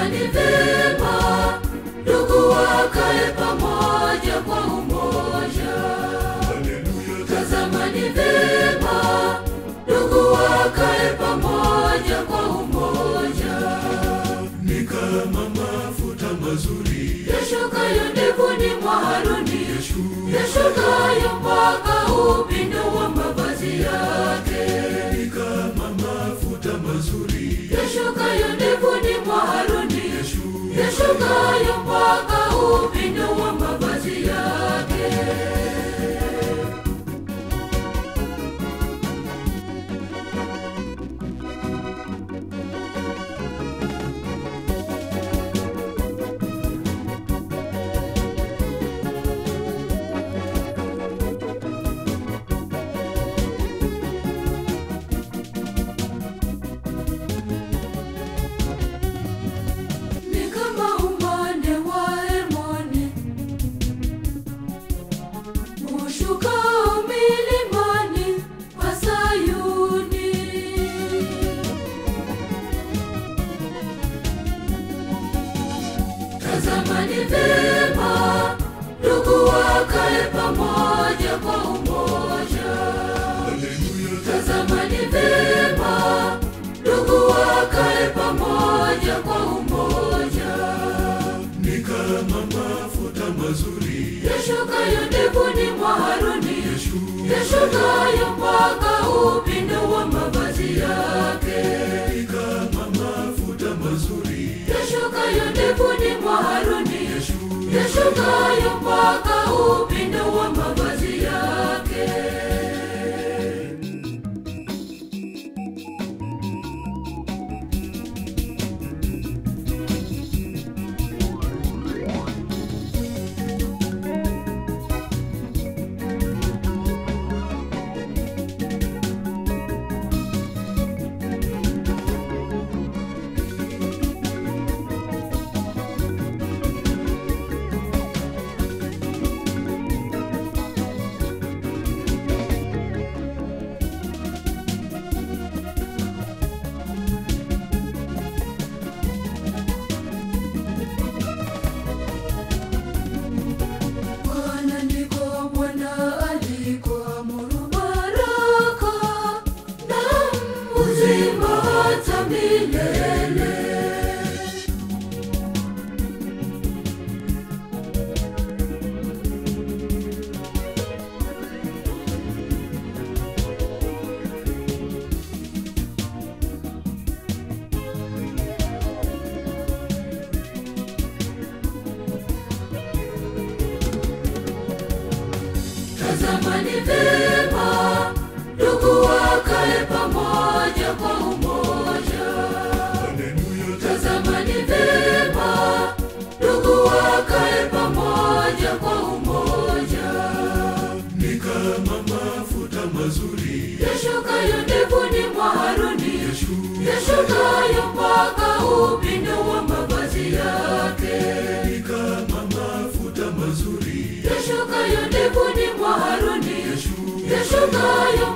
Tazama ni vema ndugu wakae pamoja kwa umoja. Haleluya. Tazama ni vema ndugu wakae pamoja kwa umoja. Ni kama mafuta mazuri yashukayo ndevuni mwa Haruni, yashukayo mpaka upindo wa mavazi yake. Ni kama mafuta mazuri yashukayo ndevuni mwa Haruni, yashukayo mpaka upindo wa mavazi yake. Tazama ni vema ndugu wakae pamoja kwa umoja. Haleluya. Tazama ni vema ndugu wakae pamoja kwa umoja. Ni kama mafuta mazuri yashukayo ndevuni mwa Haruni, yashukayo mpaka upindo wa mavazi yake. Ni kama mafuta mazuri yashukayo ndevuni mwa Haruni, yashukayo mpaka upindo wa mavazi yake. Tazama ni vema ndugu wakae pamoja kwa umoja. Haleluya. Tazama ni vema ndugu wakae pamoja kwa umoja. Ni kama mafuta mazuri yashukayo ndevuni mwa Haruni, yashukayo mpaka upindo wa mavazi yake. Ni kama mafuta mazuri yashukayo ndevuni mwa Haruni, yashukayo